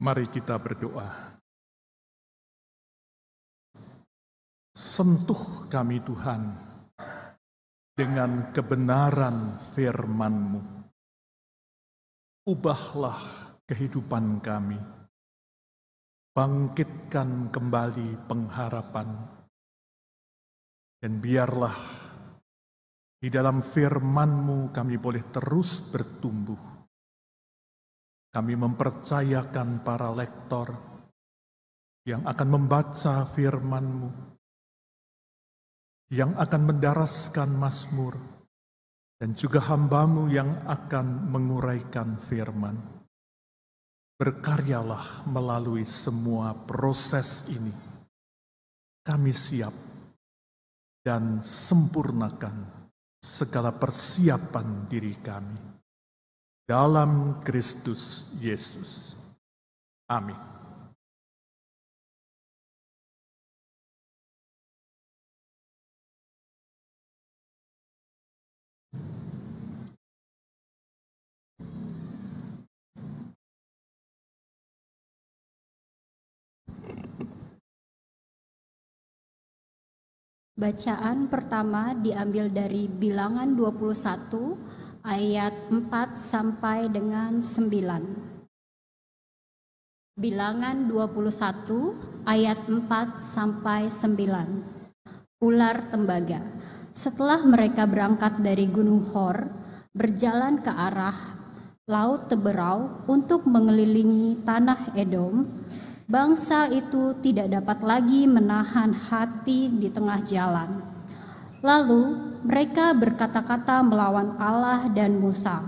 Mari kita berdoa. Sentuh kami Tuhan dengan kebenaran firman-Mu. Ubahlah kehidupan kami. Bangkitkan kembali pengharapan. Dan biarlah di dalam firman-Mu kami boleh terus bertumbuh. Kami mempercayakan para lektor yang akan membaca firman-Mu, yang akan mendaraskan Mazmur, dan juga hamba-Mu yang akan menguraikan firman. Berkaryalah melalui semua proses ini. Kami siap dan sempurnakan segala persiapan diri kami. Dalam Kristus Yesus. Amin. Bacaan pertama diambil dari Bilangan 21 ayat 4 sampai dengan 9. Bilangan 21 ayat 4 sampai 9. Ular tembaga. Setelah mereka berangkat dari Gunung Hor, berjalan ke arah Laut Teberau untuk mengelilingi tanah Edom, bangsa itu tidak dapat lagi menahan hati di tengah jalan. Lalu mereka berkata-kata melawan Allah dan Musa.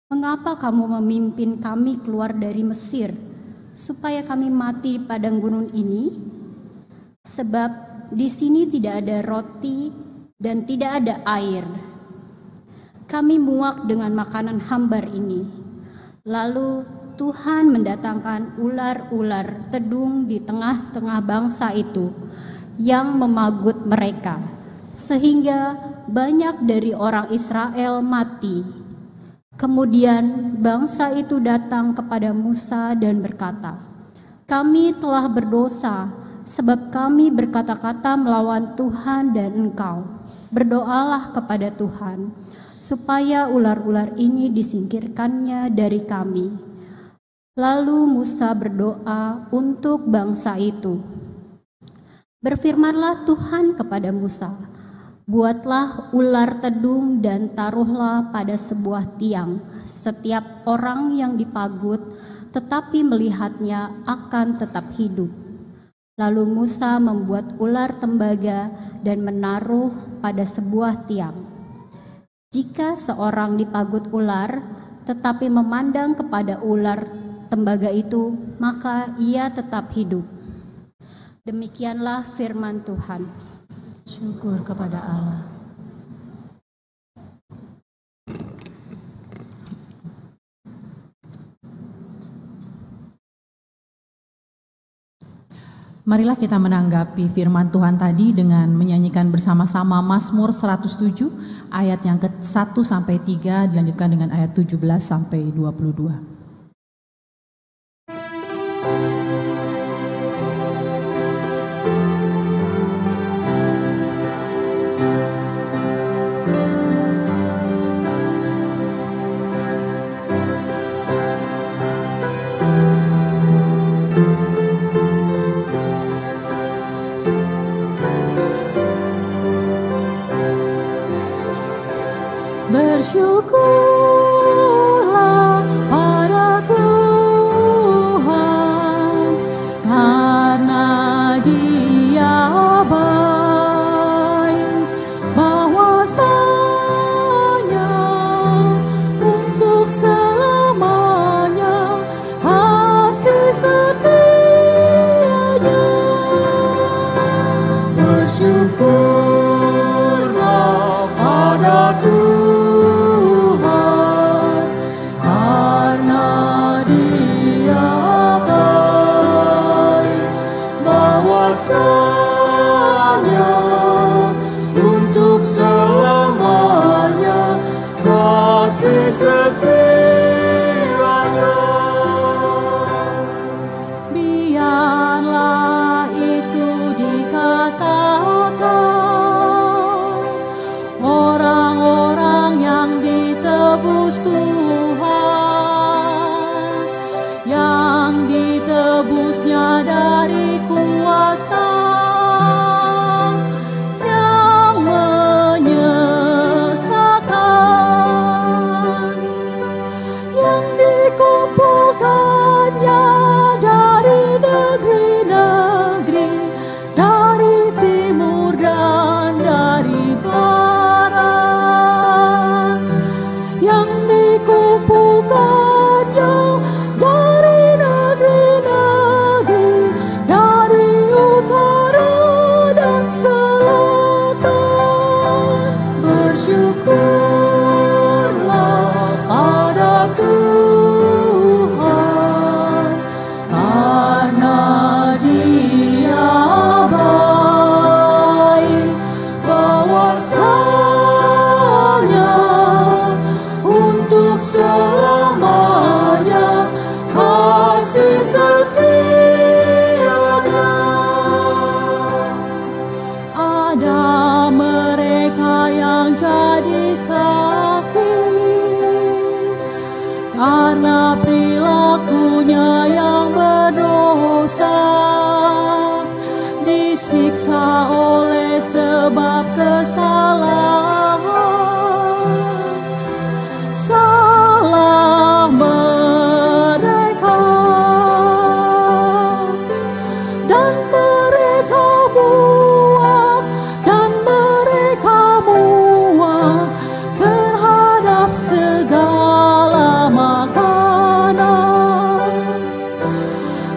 "Mengapa kamu memimpin kami keluar dari Mesir, supaya kami mati di padang gurun ini? Sebab di sini tidak ada roti dan tidak ada air. Kami muak dengan makanan hambar ini." Lalu Tuhan mendatangkan ular-ular tedung di tengah-tengah bangsa itu yang memagut mereka, sehingga banyak dari orang Israel mati. Kemudian bangsa itu datang kepada Musa dan berkata, "Kami telah berdosa, sebab kami berkata-kata melawan Tuhan dan engkau. Berdoalah kepada Tuhan, supaya ular-ular ini disingkirkannya dari kami." Lalu Musa berdoa untuk bangsa itu. Berfirmanlah Tuhan kepada Musa, "Buatlah ular tedung dan taruhlah pada sebuah tiang. Setiap orang yang dipagut tetapi melihatnya akan tetap hidup." Lalu Musa membuat ular tembaga dan menaruh pada sebuah tiang. Jika seorang dipagut ular tetapi memandang kepada ular tembaga itu, maka ia tetap hidup. Demikianlah firman Tuhan. Syukur kepada Allah. Marilah kita menanggapi firman Tuhan tadi dengan menyanyikan bersama-sama Mazmur 107 ayat yang ke-1 sampai 3 dilanjutkan dengan ayat 17 sampai 22. Bersyukurlah pada Tuhan, karena Dia baik, bahwasanya untuk selamanya kasih setianya. Bersyukurlah pada Tuhan, untuk selamanya kasih setianya. ditebus Tuhan, yang ditebusnya dari kuasa yang menyesakan, yang dikumpulkannya dari negeri-negeri, dari timur dan dari barat, yang dikumpulkannya dari negeri-negeri, dari utara dan selatan. Bersyukurlah pada Tuhan, karena Dia baik, bahwasanya untuk selamanya kasih setianya. Ada mereka yang jadi sakit karena perilakunya yang berdosa, disiksa oleh sebab kesalahan. Salah mereka, dan mereka muak terhadap segala makanan,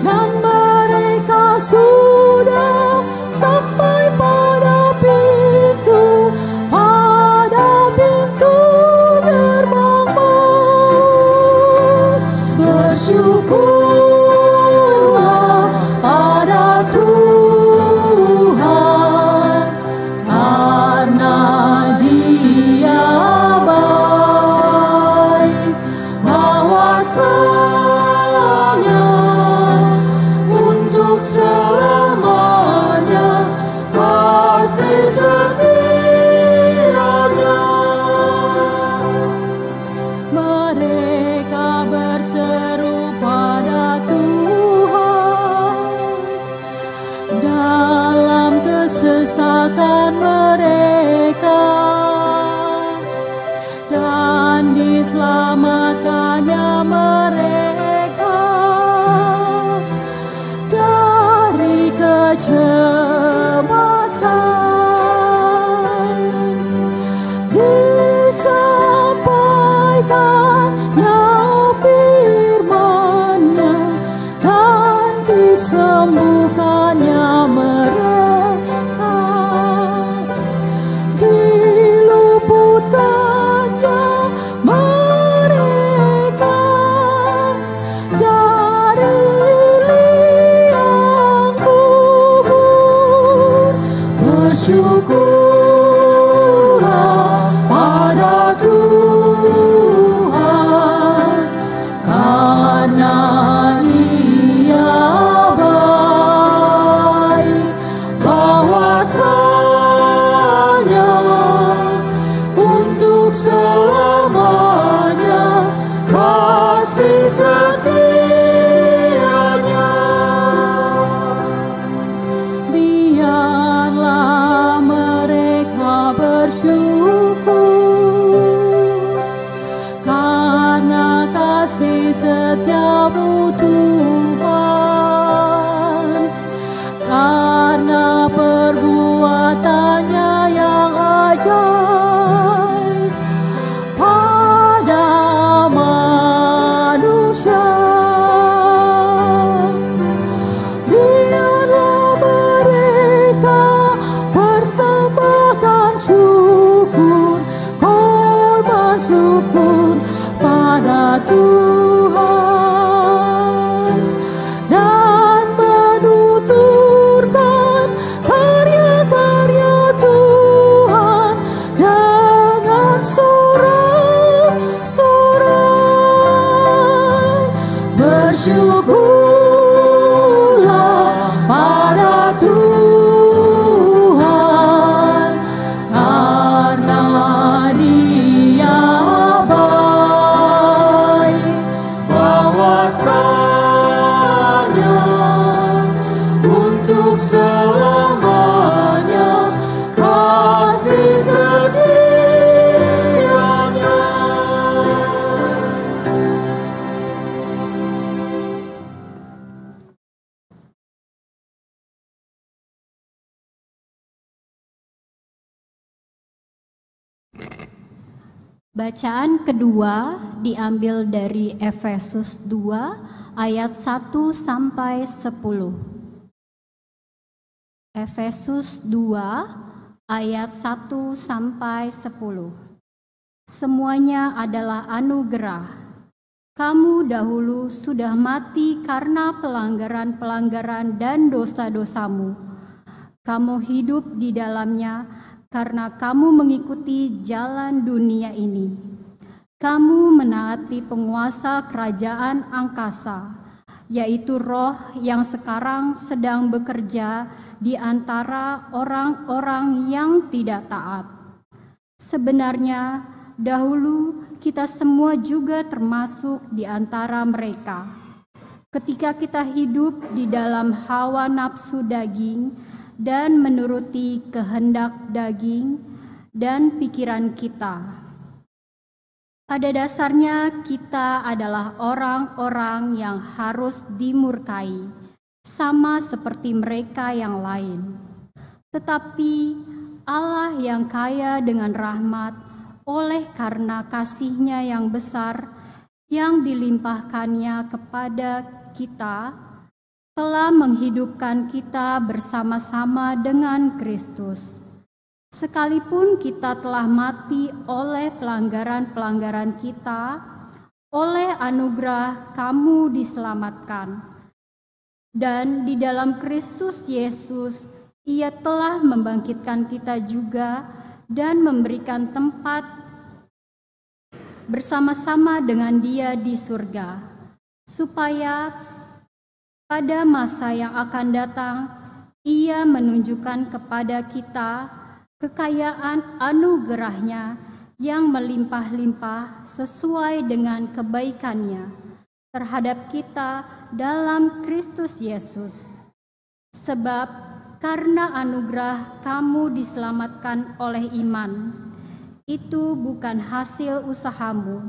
dan mereka sudah sampai pada pintu gerbang maut. Bersyukurlah pada Tuhan, karena Dia baik, bahwasanya untuk selamanya kasih setianya. Mereka berseru pada Tuhan dalam kesesakan mereka, dan diselamatkannya mereka dari kecemasan. Disampaikannya firman-Nya dan disembuhkannya mereka, diluputkannya mereka dari liang kubur. Bersyukurlah pada Tuhan, karena Dia baik, bahwasanya untuk selamanya kasih setianya. Biarlah mereka bersyukur karena kasih setia-Mu Tuhan, karena perbuatannya yang ajaib pada manusia. Biarlah mereka persembahkan syukur, korban syukur pada Tuhan, dan menuturkan karya-karya Tuhan dengan sorak-sorai. Bersyukurlah pada Tuhan, karena Dia baik, Bacaan kedua diambil dari Efesus 2 ayat 1 sampai 10. Efesus 2 ayat 1 sampai 10. Semuanya adalah anugerah. Kamu dahulu sudah mati karena pelanggaran-pelanggaran dan dosa-dosamu. Kamu hidup di dalamnya karena kamu mengikuti jalan dunia ini. Kamu menaati penguasa kerajaan angkasa, yaitu roh yang sekarang sedang bekerja di antara orang-orang yang tidak taat. Sebenarnya, dahulu kita semua juga termasuk di antara mereka. Ketika kita hidup di dalam hawa nafsu daging dan menuruti kehendak daging dan pikiran kita. Pada dasarnya kita adalah orang-orang yang harus dimurkai, sama seperti mereka yang lain. Tetapi Allah yang kaya dengan rahmat, oleh karena kasih-Nya yang besar yang dilimpahkannya kepada kita, telah menghidupkan kita bersama-sama dengan Kristus. Sekalipun kita telah mati oleh pelanggaran-pelanggaran kita, oleh anugerah kamu diselamatkan. Dan di dalam Kristus Yesus, Ia telah membangkitkan kita juga dan memberikan tempat bersama-sama dengan Dia di surga, supaya pada masa yang akan datang, Ia menunjukkan kepada kita kekayaan anugerah-Nya yang melimpah-limpah sesuai dengan kebaikan-Nya terhadap kita dalam Kristus Yesus. Sebab karena anugerah kamu diselamatkan oleh iman, itu bukan hasil usahamu,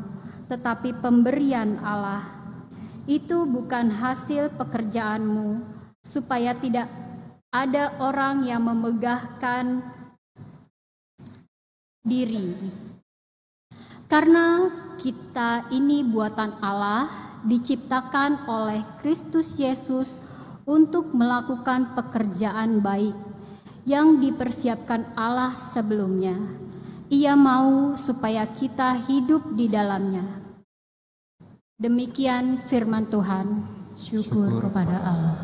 tetapi pemberian Allah. Itu bukan hasil pekerjaanmu, supaya tidak ada orang yang memegahkan diri. Karena kita ini buatan Allah, diciptakan oleh Kristus Yesus untuk melakukan pekerjaan baik yang dipersiapkan Allah sebelumnya. Ia mau supaya kita hidup di dalamnya. Demikian firman Tuhan. Syukur kepada Allah.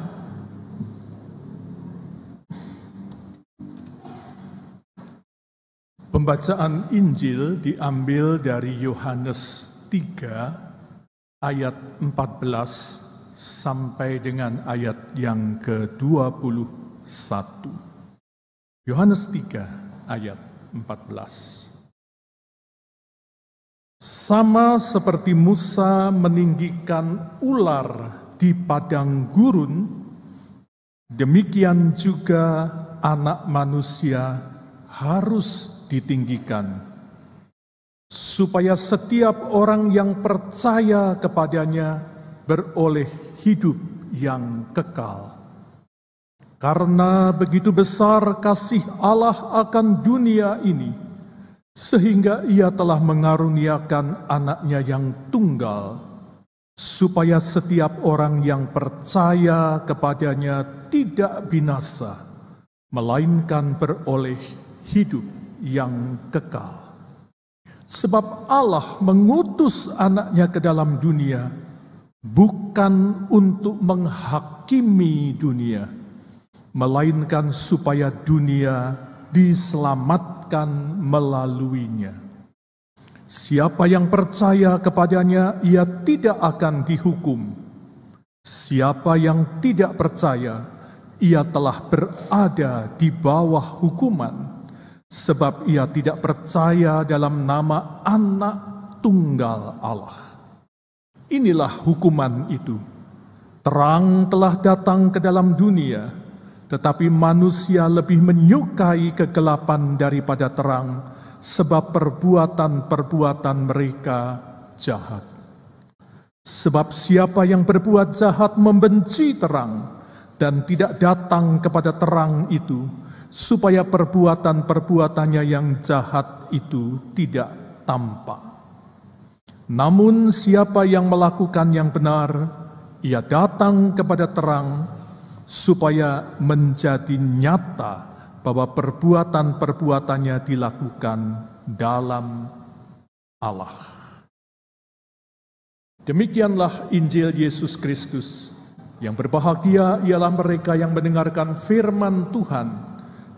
Pembacaan Injil diambil dari Yohanes 3 ayat 14 sampai dengan ayat yang ke-21. Yohanes 3 ayat 14. Sama seperti Musa meninggikan ular di padang gurun, demikian juga Anak Manusia harus ditinggikan, supaya setiap orang yang percaya kepadanya beroleh hidup yang kekal. Karena begitu besar kasih Allah akan dunia ini, sehingga Ia telah mengaruniakan Anak-Nya yang tunggal, supaya setiap orang yang percaya kepadanya tidak binasa, melainkan beroleh hidup yang kekal. Sebab Allah mengutus Anak-Nya ke dalam dunia, bukan untuk menghakimi dunia, melainkan supaya dunia diselamatkan melaluinya. Siapa yang percaya kepadanya, ia tidak akan dihukum. Siapa yang tidak percaya, ia telah berada di bawah hukuman, sebab ia tidak percaya dalam nama Anak Tunggal Allah. Inilah hukuman itu. Terang telah datang ke dalam dunia, tetapi manusia lebih menyukai kegelapan daripada terang, sebab perbuatan-perbuatan mereka jahat. Sebab siapa yang berbuat jahat membenci terang, dan tidak datang kepada terang itu, supaya perbuatan-perbuatannya yang jahat itu tidak tampak. Namun siapa yang melakukan yang benar, ia datang kepada terang, supaya menjadi nyata bahwa perbuatan-perbuatannya dilakukan dalam Allah. Demikianlah Injil Yesus Kristus. Yang berbahagia ialah mereka yang mendengarkan firman Tuhan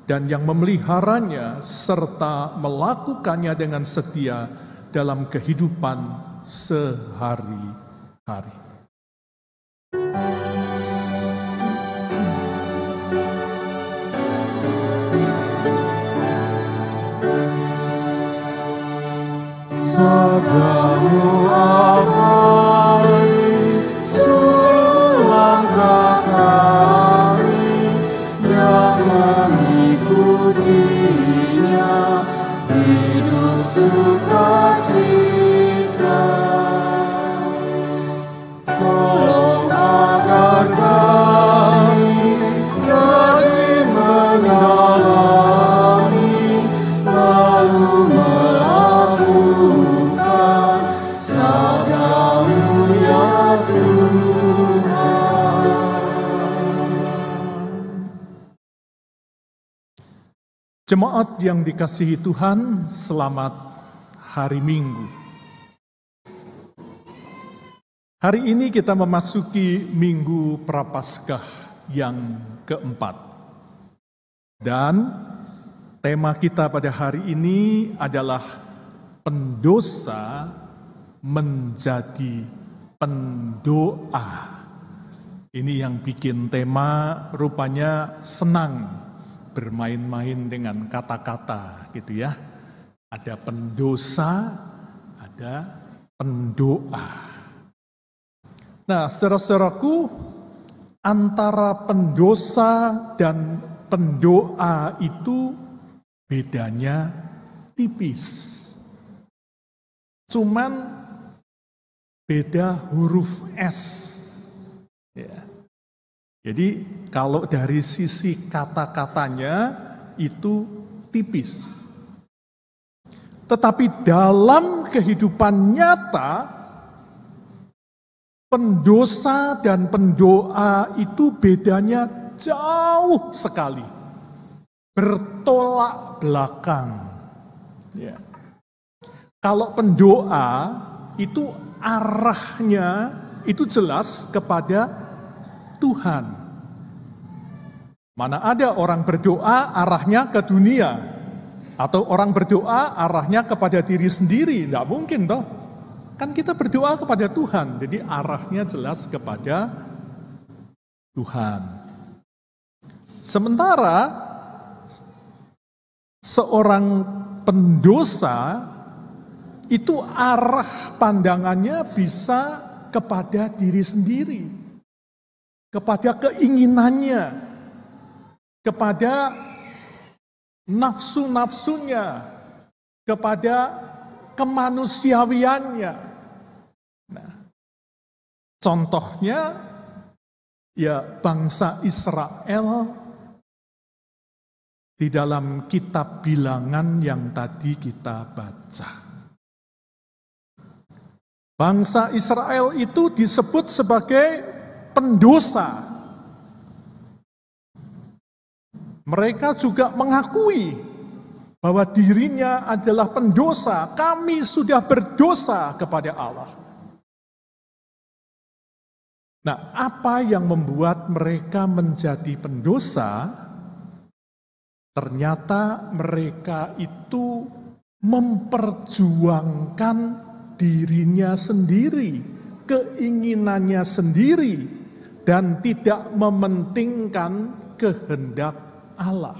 dan yang memeliharanya serta melakukannya dengan setia dalam kehidupan sehari-hari. Sabdamu abadi, suruh langkah kami yang mengikutinya, hidup sukacita. Tolong agar kami rajin mendalami, lalu melakukan sabdamu ya Tuhan. Jemaat yang dikasihi Tuhan, selamat hari Minggu. Hari ini kita memasuki Minggu Prapaskah yang keempat. Dan tema kita pada hari ini adalah pendosa menjadi pendoa. Ini yang bikin tema rupanya senang bermain-main dengan kata-kata gitu ya. Ada pendosa, ada pendoa. Nah, saudara-saudaraku, antara pendosa dan pendoa itu bedanya tipis. Cuman beda huruf S. Ya. Jadi kalau dari sisi kata-katanya itu tipis. Tetapi dalam kehidupan nyata, pendosa dan pendoa itu bedanya jauh sekali. Bertolak belakang. Ya. Kalau pendoa itu arahnya itu jelas kepada Tuhan. Mana ada orang berdoa arahnya ke dunia. Atau orang berdoa arahnya kepada diri sendiri. Tidak mungkin toh. Kan kita berdoa kepada Tuhan, jadi arahnya jelas kepada Tuhan. Sementara seorang pendosa itu arah pandangannya bisa kepada diri sendiri, kepada keinginannya, kepada nafsu-nafsunya, kepada kemanusiawiannya. Nah, contohnya ya bangsa Israel di dalam kitab Bilangan yang tadi kita baca. Bangsa Israel itu disebut sebagai pendosa. Mereka juga mengakui bahwa dirinya adalah pendosa. Kami sudah berdosa kepada Allah. Nah, apa yang membuat mereka menjadi pendosa? Ternyata mereka itu memperjuangkan dirinya sendiri, keinginannya sendiri, dan tidak mementingkan kehendak Allah.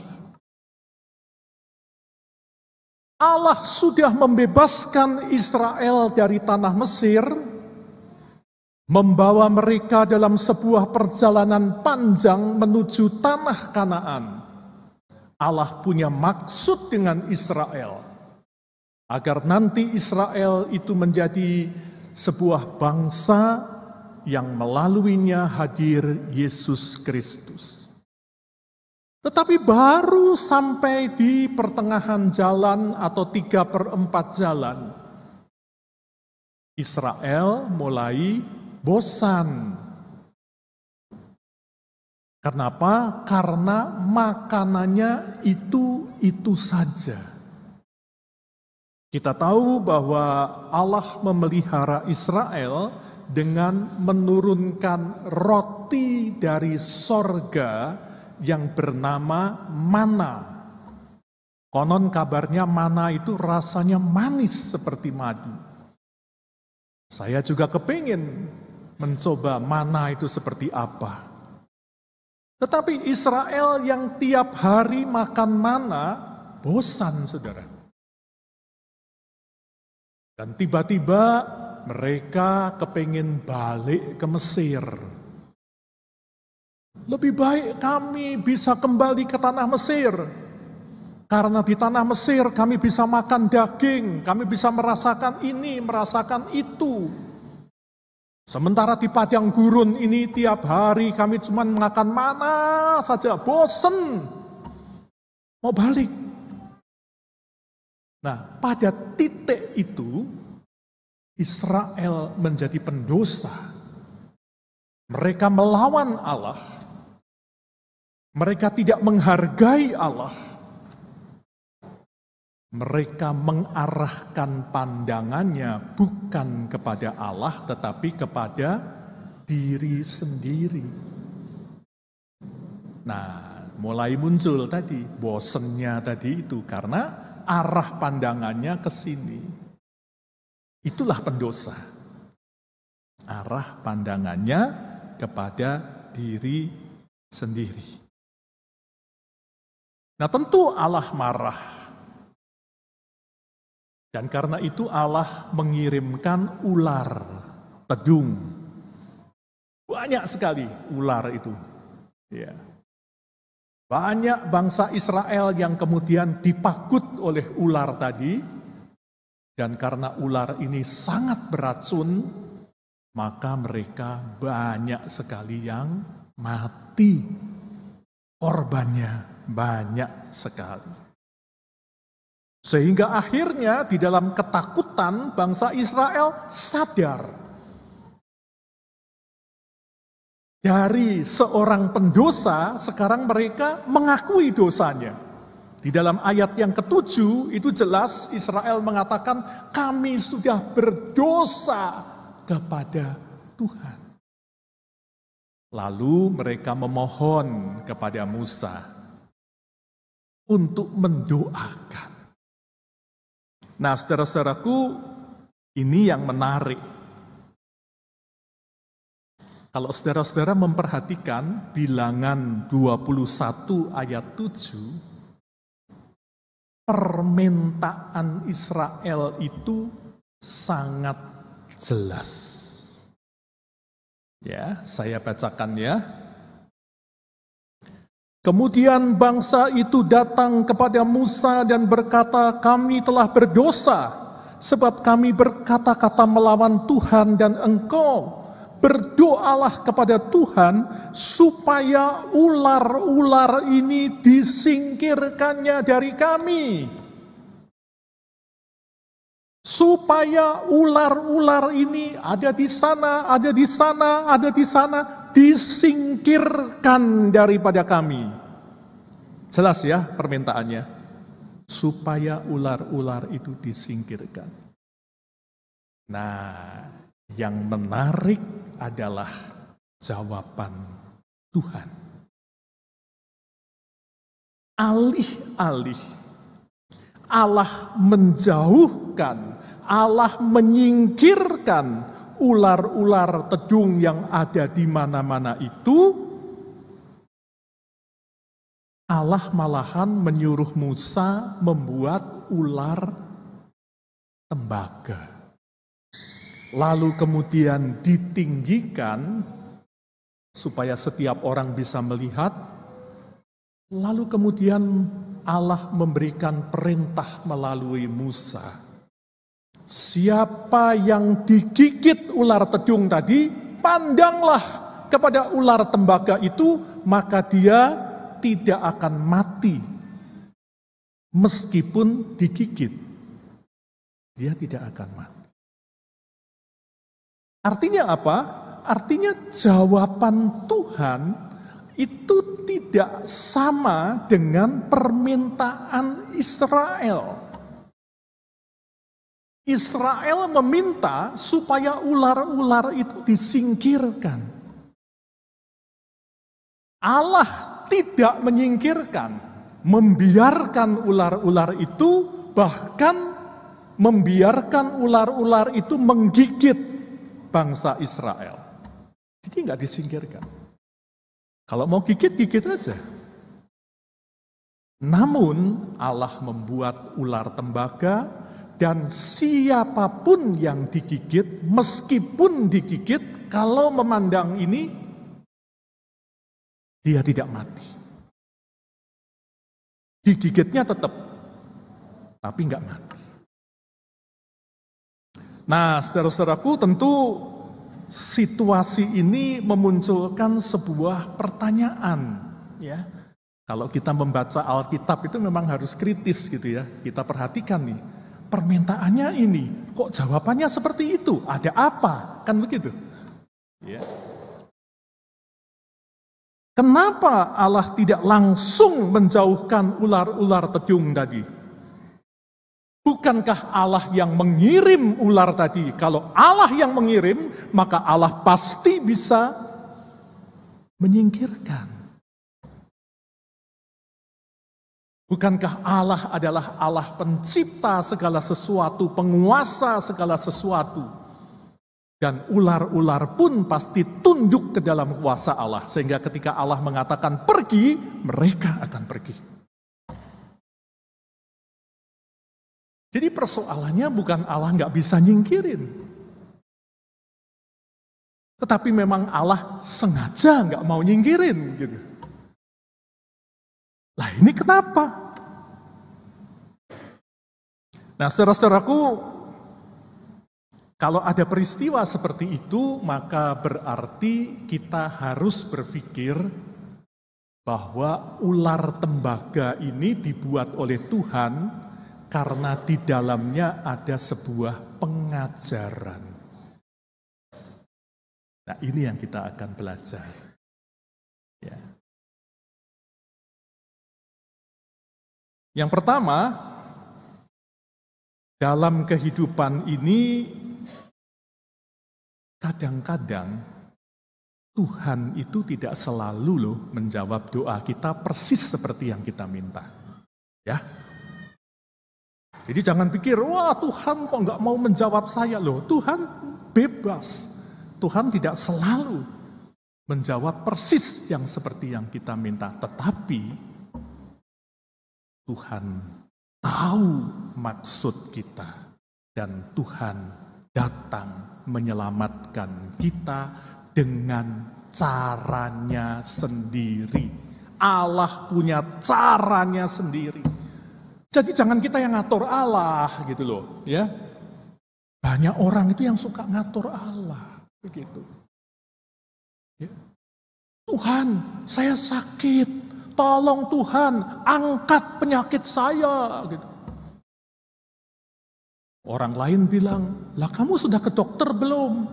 Allah sudah membebaskan Israel dari tanah Mesir, membawa mereka dalam sebuah perjalanan panjang menuju tanah Kanaan. Allah punya maksud dengan Israel, agar nanti Israel itu menjadi sebuah bangsa yang melaluinya hadir Yesus Kristus. Tetapi baru sampai di pertengahan jalan atau 3/4 jalan, Israel mulai bosan. Kenapa? Karena makanannya itu saja. Kita tahu bahwa Allah memelihara Israel dengan menurunkan roti dari sorga yang bernama mana. Konon kabarnya mana itu rasanya manis seperti madu. Saya juga kepingin mencoba mana itu seperti apa. Tetapi Israel yang tiap hari makan mana, bosan saudara. Dan tiba-tiba mereka kepingin balik ke Mesir. Lebih baik kami bisa kembali ke tanah Mesir. Karena di tanah Mesir kami bisa makan daging, kami bisa merasakan ini, merasakan itu. Sementara di padang gurun ini tiap hari kami cuma makan mana saja, bosen. Mau balik. Nah, pada titik itu Israel menjadi pendosa. Mereka melawan Allah. Mereka tidak menghargai Allah. Mereka mengarahkan pandangannya bukan kepada Allah tetapi kepada diri sendiri. Nah, mulai muncul tadi bosennya tadi itu karena arah pandangannya ke sini. Itulah pendosa. Arah pandangannya kepada diri sendiri. Nah, tentu Allah marah. Dan karena itu Allah mengirimkan ular tedung. Banyak sekali ular itu. Ya. Banyak bangsa Israel yang kemudian dipakut oleh ular tadi. Dan karena ular ini sangat beracun, maka mereka banyak sekali yang mati. Korbannya banyak sekali. Sehingga akhirnya di dalam ketakutan bangsa Israel sadar. Dari seorang pendosa, sekarang mereka mengakui dosanya. Di dalam ayat yang ke-7 itu jelas Israel mengatakan, kami sudah berdosa kepada Tuhan. Lalu mereka memohon kepada Musa untuk mendoakan. Nah, saudara-saudaraku, ini yang menarik. Kalau saudara-saudara memperhatikan bilangan 21 ayat 7, permintaan Israel itu sangat jelas. Ya, saya bacakan ya. Kemudian bangsa itu datang kepada Musa dan berkata, kami telah berdosa, sebab kami berkata-kata melawan Tuhan dan engkau. Berdoalah kepada Tuhan, supaya ular-ular ini disingkirkannya dari kami. Supaya ular-ular ini ada di sana, ada di sana, ada di sana, disingkirkan daripada kami. Jelas ya permintaannya. Supaya ular-ular itu disingkirkan. Nah, yang menarik adalah jawaban Tuhan. Alih-alih Allah menjauhkan, Allah menyingkirkan ular-ular tedung yang ada di mana-mana itu, Allah malahan menyuruh Musa membuat ular tembaga. Lalu kemudian ditinggikan supaya setiap orang bisa melihat. Lalu kemudian Allah memberikan perintah melalui Musa. Siapa yang digigit ular tedung tadi, pandanglah kepada ular tembaga itu, maka dia tidak akan mati. Meskipun digigit, dia tidak akan mati. Artinya apa? Artinya jawaban Tuhan itu tidak sama dengan permintaan Israel. Israel meminta supaya ular-ular itu disingkirkan. Allah tidak menyingkirkan, membiarkan ular-ular itu, bahkan membiarkan ular-ular itu menggigit bangsa Israel. Jadi nggak disingkirkan. Kalau mau gigit aja. Namun Allah membuat ular tembaga, dan siapapun yang digigit, meskipun digigit, kalau memandang ini, dia tidak mati. Digigitnya tetap, tapi nggak mati. Nah, saudara-saudaraku, tentu situasi ini memunculkan sebuah pertanyaan, ya. Kalau kita membaca Alkitab itu memang harus kritis gitu ya. Kita perhatikan nih, permintaannya ini, kok jawabannya seperti itu? Ada apa? Kan begitu. Ya. Kenapa Allah tidak langsung menjauhkan ular-ular tedung tadi? Bukankah Allah yang mengirim ular tadi? Kalau Allah yang mengirim, maka Allah pasti bisa menyingkirkan. Bukankah Allah adalah Allah pencipta segala sesuatu, penguasa segala sesuatu? Dan ular-ular pun pasti tunduk ke dalam kuasa Allah. Sehingga ketika Allah mengatakan pergi, mereka akan pergi. Jadi persoalannya bukan Allah nggak bisa nyingkirin. Tetapi memang Allah sengaja nggak mau nyingkirin gitu. Lah ini kenapa? Nah, saudara-saudaraku, kalau ada peristiwa seperti itu, maka berarti kita harus berpikir bahwa ular tembaga ini dibuat oleh Tuhan karena di dalamnya ada sebuah pengajaran. Nah, ini yang kita akan belajar. Ya. Yang pertama, dalam kehidupan ini kadang-kadang Tuhan itu tidak selalu loh menjawab doa kita persis seperti yang kita minta. Ya. Jadi jangan pikir, wah Tuhan kok nggak mau menjawab saya loh. Tuhan bebas. Tuhan tidak selalu menjawab persis yang seperti yang kita minta. Tetapi Tuhan tahu maksud kita. Dan Tuhan datang menyelamatkan kita dengan caranya sendiri. Allah punya caranya sendiri. Jadi jangan kita yang ngatur Allah gitu loh, ya. Banyak orang itu yang suka ngatur Allah, begitu. Ya. Tuhan, saya sakit, tolong Tuhan, angkat penyakit saya, gitu. Orang lain bilang, lah kamu sudah ke dokter belum?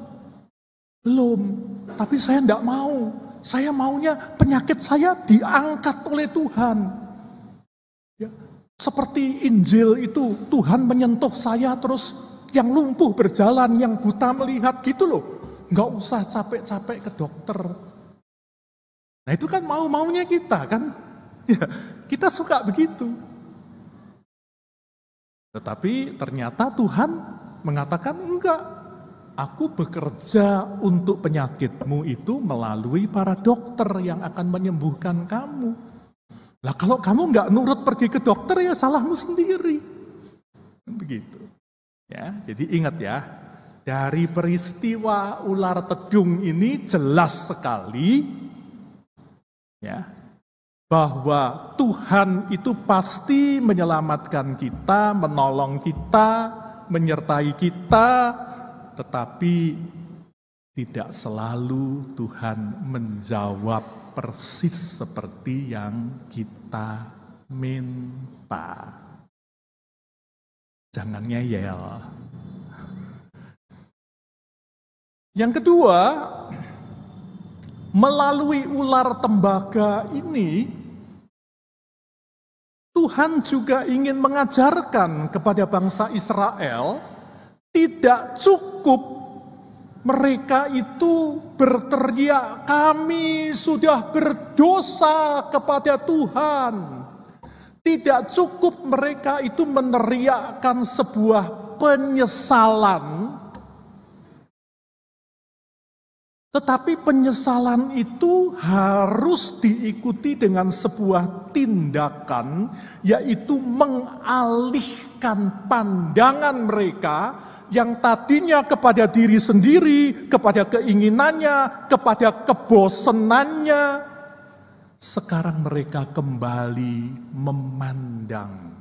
Belum, tapi saya enggak mau. Saya maunya penyakit saya diangkat oleh Tuhan. Ya. Seperti Injil itu, Tuhan menyentuh saya terus yang lumpuh berjalan, yang buta melihat gitu loh. Nggak usah capek-capek ke dokter. Nah itu kan mau-maunya kita kan. Ya, kita suka begitu. Tetapi ternyata Tuhan mengatakan enggak. Aku bekerja untuk penyakitmu itu melalui para dokter yang akan menyembuhkan kamu. Lah kalau kamu nggak nurut pergi ke dokter ya salahmu sendiri. Begitu. Ya, jadi ingat ya, dari peristiwa ular tedung ini jelas sekali ya bahwa Tuhan itu pasti menyelamatkan kita, menolong kita, menyertai kita, tetapi tidak selalu Tuhan menjawab persis seperti yang kita minta. Jangan ngeyel. Yang kedua, melalui ular tembaga ini, Tuhan juga ingin mengajarkan kepada bangsa Israel, tidak cukup mereka itu berteriak, kami sudah berdosa kepada Tuhan. Tidak cukup mereka itu meneriakkan sebuah penyesalan, tetapi penyesalan itu harus diikuti dengan sebuah tindakan, yaitu mengalihkan pandangan mereka yang tadinya kepada diri sendiri, kepada keinginannya, kepada kebosanannya. Sekarang mereka kembali memandang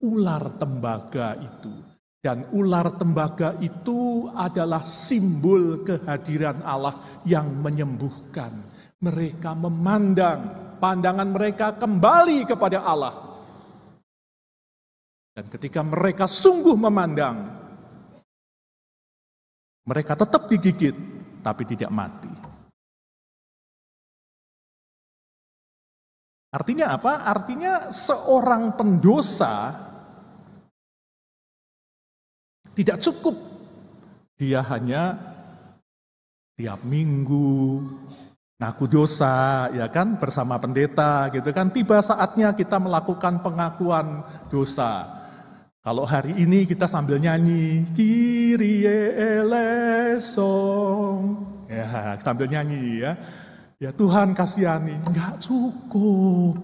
ular tembaga itu. Dan ular tembaga itu adalah simbol kehadiran Allah yang menyembuhkan. Mereka memandang, pandangan mereka kembali kepada Allah. Dan ketika mereka sungguh memandang, mereka tetap digigit, tapi tidak mati. Artinya apa? Artinya seorang pendosa tidak cukup dia hanya tiap minggu ngaku dosa, ya kan, bersama pendeta gitu kan. Tiba saatnya kita melakukan pengakuan dosa. Kalau hari ini kita sambil nyanyi Kyrie eleison, ya sambil nyanyi ya. Ya Tuhan kasihani, enggak cukup.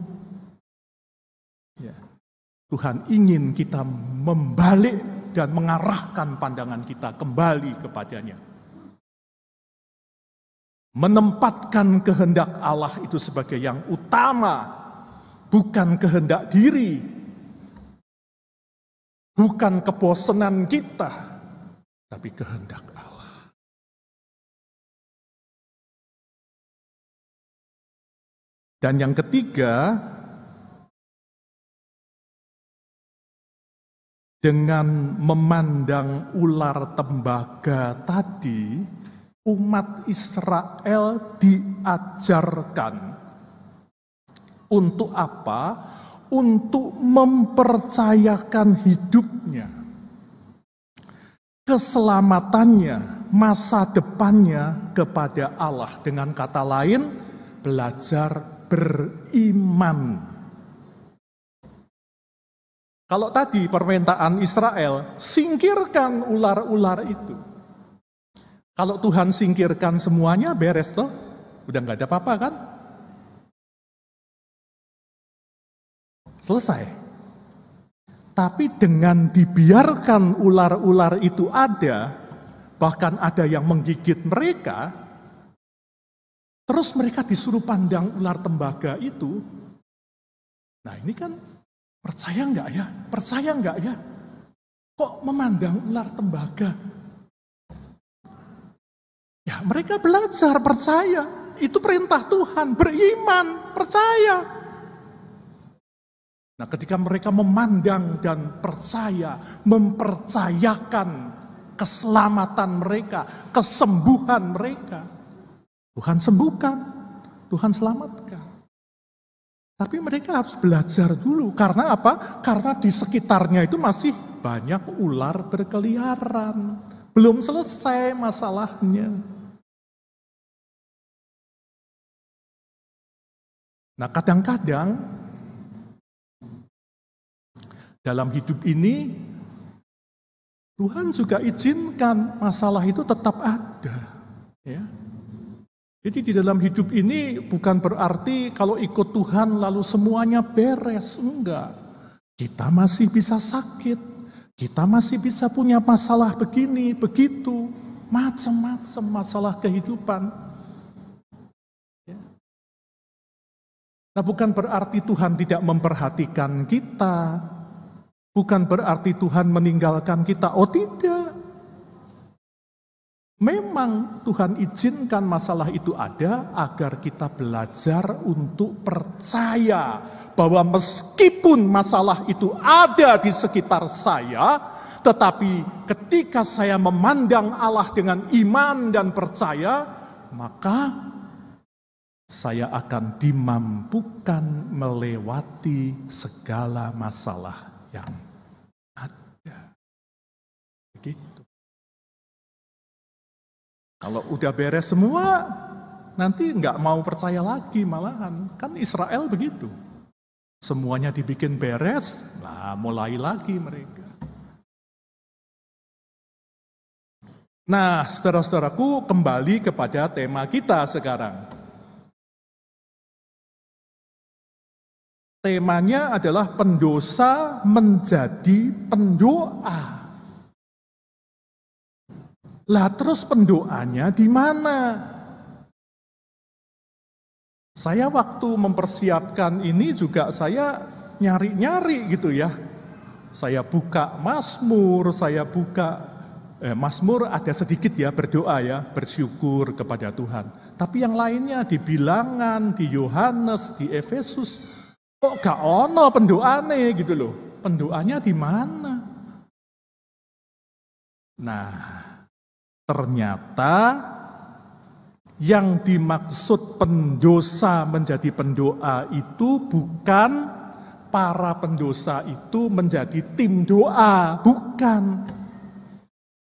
Ya. Tuhan ingin kita membalik dan mengarahkan pandangan kita kembali kepadanya. Menempatkan kehendak Allah itu sebagai yang utama, bukan kehendak diri, bukan kebosanan kita, tapi kehendak Allah. Dan yang ketiga, dengan memandang ular tembaga tadi, umat Israel diajarkan untuk apa? Untuk mempercayakan hidupnya, keselamatannya, masa depannya kepada Allah. Dengan kata lain, belajar beriman. Kalau tadi permintaan Israel, singkirkan ular-ular itu. Kalau Tuhan singkirkan semuanya, beres toh? Udah gak ada apa-apa kan? Selesai. Tapi dengan dibiarkan ular-ular itu ada, bahkan ada yang menggigit mereka, terus mereka disuruh pandang ular tembaga itu. Nah ini kan percaya enggak ya? Percaya enggak ya? Kok memandang ular tembaga? Ya mereka belajar percaya. Itu perintah Tuhan, beriman, percaya. Nah ketika mereka memandang dan percaya, mempercayakan keselamatan mereka, kesembuhan mereka, Tuhan sembuhkan, Tuhan selamatkan. Tapi mereka harus belajar dulu. Karena apa? Karena di sekitarnya itu masih banyak ular berkeliaran. Belum selesai masalahnya. Nah kadang-kadang dalam hidup ini Tuhan juga izinkan masalah itu tetap ada. Ya. Jadi di dalam hidup ini bukan berarti kalau ikut Tuhan lalu semuanya beres, enggak. Kita masih bisa sakit, kita masih bisa punya masalah begini, begitu, macam-macam masalah kehidupan. Nah bukan berarti Tuhan tidak memperhatikan kita, bukan berarti Tuhan meninggalkan kita, oh tidak. Memang Tuhan izinkan masalah itu ada agar kita belajar untuk percaya bahwa meskipun masalah itu ada di sekitar saya, Tetapi ketika saya memandang Allah dengan iman dan percaya, maka saya akan dimampukan melewati segala masalah yang ada. Begitu. Kalau udah beres semua, nanti nggak mau percaya lagi malahan. Kan Israel begitu. Semuanya dibikin beres, nah mulai lagi mereka. Nah, saudara-saudaraku, kembali kepada tema kita sekarang. Temanya adalah pendosa menjadi pendoa. Lah terus pendoanya di mana? Saya waktu mempersiapkan ini juga saya nyari-nyari gitu ya. Saya buka Mazmur, Mazmur ada sedikit ya berdoa ya, bersyukur kepada Tuhan. Tapi yang lainnya di Bilangan, di Yohanes, di Efesus, kok gak ono pendoane gitu loh. Pendoanya di mana? Nah, ternyata yang dimaksud pendosa menjadi pendoa itu bukan para pendosa itu menjadi tim doa, bukan.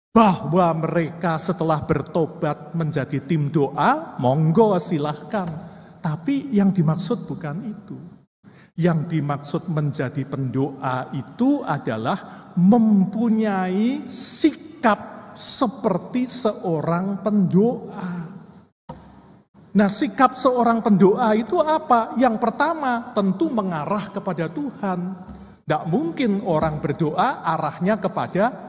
Bahwa mereka setelah bertobat menjadi tim doa, monggo silahkan. Tapi yang dimaksud bukan itu. Yang dimaksud menjadi pendoa itu adalah mempunyai sikap seperti seorang pendoa. Nah, sikap seorang pendoa itu apa? Yang pertama, tentu mengarah kepada Tuhan. Tidak mungkin orang berdoa arahnya kepada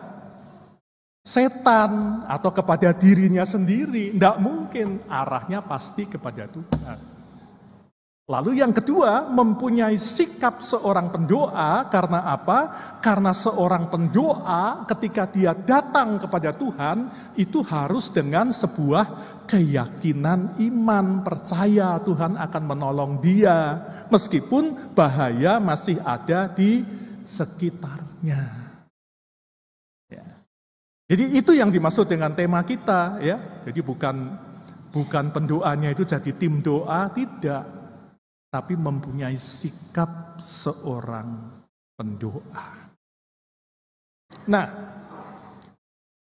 setan atau kepada dirinya sendiri. Tidak mungkin, arahnya pasti kepada Tuhan. Lalu yang kedua, mempunyai sikap seorang pendoa karena apa? Karena seorang pendoa ketika dia datang kepada Tuhan, itu harus dengan sebuah keyakinan iman, percaya Tuhan akan menolong dia, meskipun bahaya masih ada di sekitarnya. Ya. Jadi itu yang dimaksud dengan tema kita, ya. Jadi bukan pendoanya itu jadi tim doa, tidak. Tapi mempunyai sikap seorang pendoa. Nah,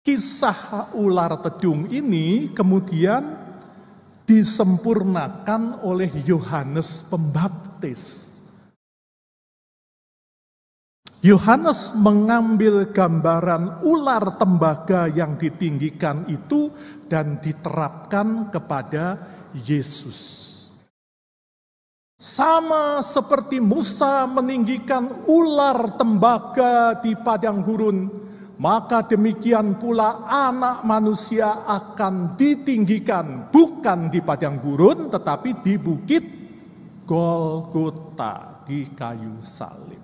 kisah ular tedung ini kemudian disempurnakan oleh Yohanes Pembaptis. Yohanes mengambil gambaran ular tembaga yang ditinggikan itu dan diterapkan kepada Yesus. Sama seperti Musa meninggikan ular tembaga di padang gurun, maka demikian pula anak manusia akan ditinggikan, bukan di padang gurun, tetapi di bukit Golgota, di kayu salib.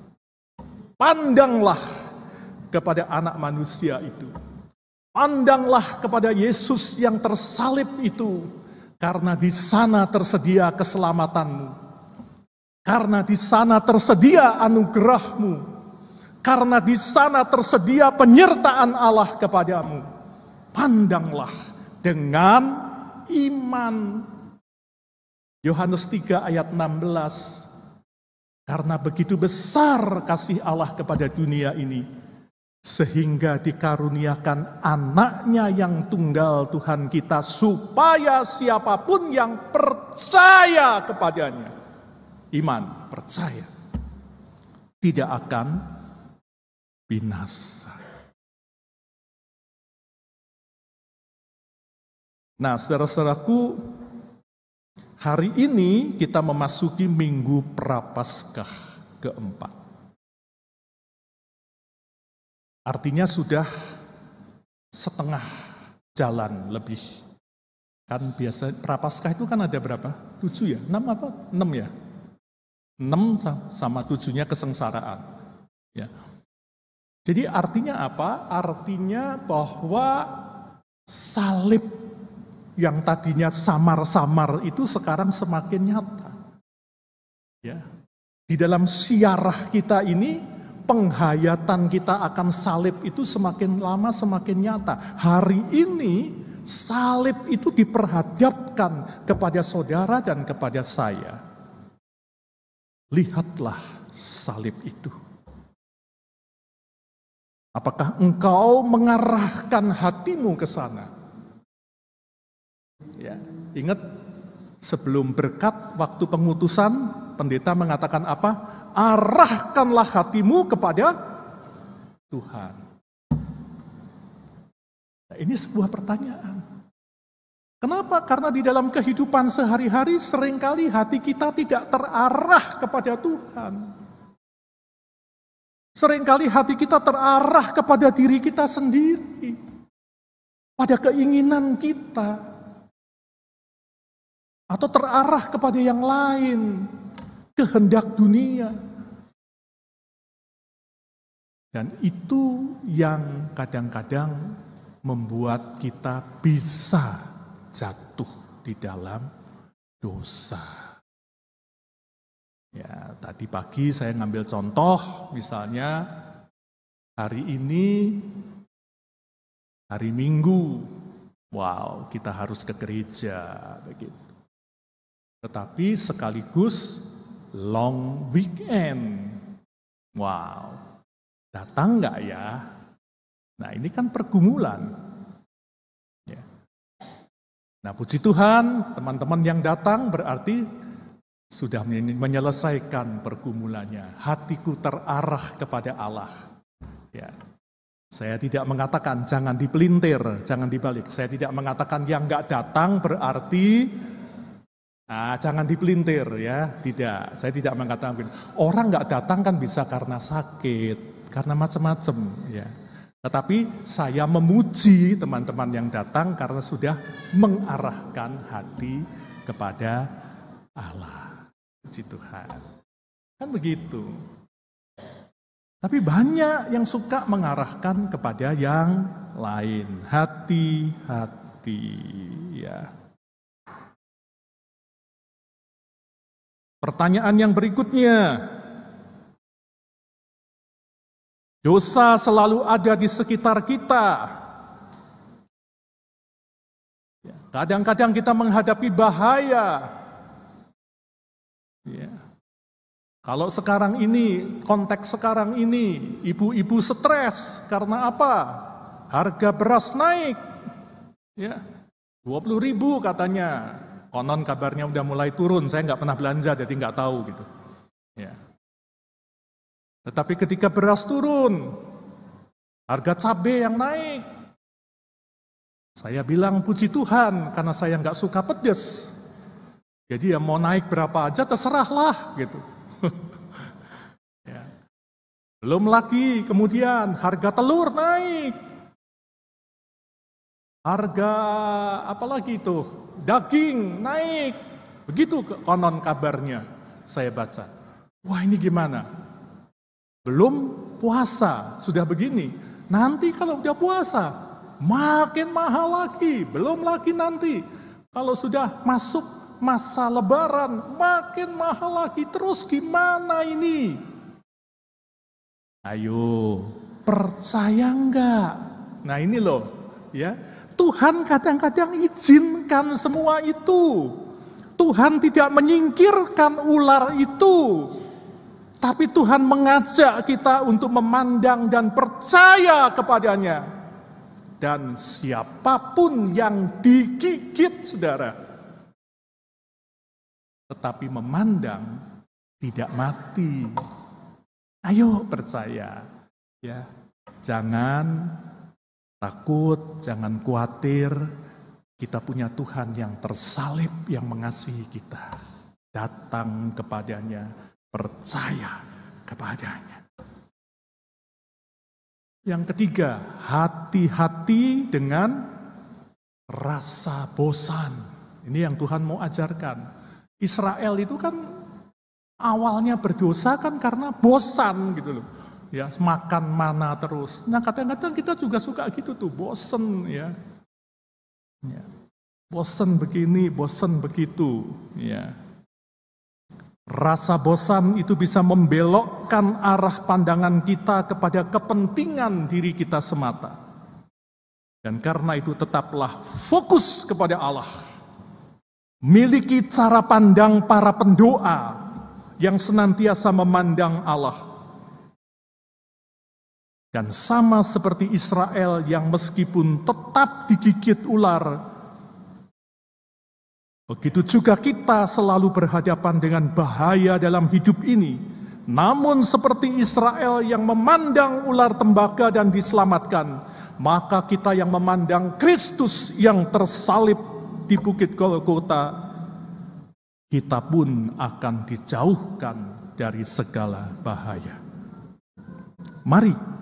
Pandanglah kepada anak manusia itu. Pandanglah kepada Yesus yang tersalib itu, karena di sana tersedia keselamatanmu. Karena di sana tersedia anugerahmu. Karena di sana tersedia penyertaan Allah kepadamu. Pandanglah dengan iman. Yohanes 3 ayat 16. Karena begitu besar kasih Allah kepada dunia ini, sehingga dikaruniakan anaknya yang tunggal Tuhan kita, supaya siapapun yang percaya kepadanya, iman, percaya, tidak akan binasa. Nah, saudara-saudaraku, hari ini kita memasuki Minggu Prapaskah keempat. Artinya sudah setengah jalan lebih. Kan biasa Prapaskah itu kan ada berapa? 7 ya? 6 apa? 6 ya? 6 sama 7-nya kesengsaraan. Ya. Jadi artinya apa? Artinya bahwa salib yang tadinya samar-samar itu sekarang semakin nyata. Ya. Di dalam siarah kita ini penghayatan kita akan salib itu semakin lama semakin nyata. Hari ini salib itu diperhadapkan kepada saudara dan kepada saya. Lihatlah salib itu. Apakah engkau mengarahkan hatimu ke sana? Ya, ingat sebelum berkat waktu pengutusan, pendeta mengatakan apa? Arahkanlah hatimu kepada Tuhan. Nah, ini sebuah pertanyaan. Kenapa? Karena di dalam kehidupan sehari-hari seringkali hati kita tidak terarah kepada Tuhan. Seringkali hati kita terarah kepada diri kita sendiri, pada keinginan kita, atau terarah kepada yang lain, kehendak dunia. Dan itu yang kadang-kadang membuat kita bisa jatuh di dalam dosa. Ya, tadi pagi saya ngambil contoh, misalnya hari ini hari Minggu, wow, kita harus ke gereja begitu. Tetapi sekaligus long weekend, wow, datang nggak ya? Nah, ini kan pergumulan. Ya. Nah, puji Tuhan, teman-teman yang datang berarti sudah menyelesaikan pergumulannya. Hatiku terarah kepada Allah. Ya. Saya tidak mengatakan jangan dipelintir, jangan dibalik. Saya tidak mengatakan yang nggak datang berarti jangan dipelintir ya. Tidak, saya tidak mengatakan. Orang nggak datang kan bisa karena sakit, karena macam-macam ya. Tetapi saya memuji teman-teman yang datang karena sudah mengarahkan hati kepada Allah. Puji Tuhan. Kan begitu. Tapi banyak yang suka mengarahkan kepada yang lain. Hati-hati ya. Pertanyaan yang berikutnya. Dosa selalu ada di sekitar kita. Kadang-kadang kita menghadapi bahaya. Ya. Kalau sekarang ini, konteks sekarang ini, ibu-ibu stres karena apa? Harga beras naik. Ya. 20.000 katanya. Konon kabarnya udah mulai turun, saya nggak pernah belanja jadi nggak tahu gitu. Ya. Tetapi ketika beras turun, harga cabai yang naik. Saya bilang puji Tuhan karena saya nggak suka pedas. Jadi ya mau naik berapa aja terserahlah gitu. Ya. Belum lagi kemudian harga telur naik. Harga apalagi itu? Daging naik. Begitu konon kabarnya saya baca. Wah, ini gimana? Belum puasa sudah begini. Nanti kalau udah puasa makin mahal lagi. Belum lagi nanti kalau sudah masuk masa lebaran makin mahal lagi. Terus gimana ini? Ayo, percaya enggak? Nah ini loh, ya. Tuhan kadang-kadang izinkan semua itu. Tuhan tidak menyingkirkan ular itu. Tapi Tuhan mengajak kita untuk memandang dan percaya kepadanya. Dan siapapun yang digigit, saudara, tetapi memandang tidak mati. Ayo percaya, ya. Jangan takut, jangan khawatir. Kita punya Tuhan yang tersalib, yang mengasihi kita. Datang kepadanya, percaya kepadanya. Yang ketiga, hati-hati dengan rasa bosan. Ini yang Tuhan mau ajarkan. Israel itu kan awalnya berdosa kan karena bosan gitu loh. Ya, makan mana terus. Nah, kadang-kadang kita juga suka gitu tuh, bosan ya. Ya. Bosan begini, bosan begitu, ya. Rasa bosan itu bisa membelokkan arah pandangan kita kepada kepentingan diri kita semata. Dan karena itu tetaplah fokus kepada Allah. Miliki cara pandang para pendoa yang senantiasa memandang Allah. Dan sama seperti Israel yang meskipun tetap digigit ular, begitu juga kita selalu berhadapan dengan bahaya dalam hidup ini. Namun seperti Israel yang memandang ular tembaga dan diselamatkan, maka kita yang memandang Kristus yang tersalib di Bukit Golgota, kita pun akan dijauhkan dari segala bahaya. Mari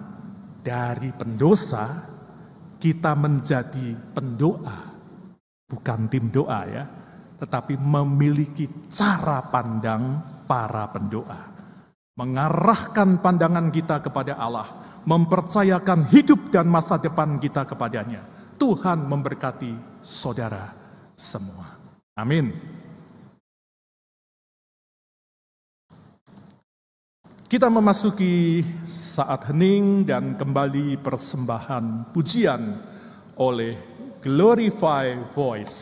dari pendosa kita menjadi pendoa, bukan tim doa ya, tetapi memiliki cara pandang para pendoa. Mengarahkan pandangan kita kepada Allah, mempercayakan hidup dan masa depan kita kepadanya. Tuhan memberkati saudara semua. Amin. Kita memasuki saat hening dan kembali persembahan pujian oleh Glorify Voice.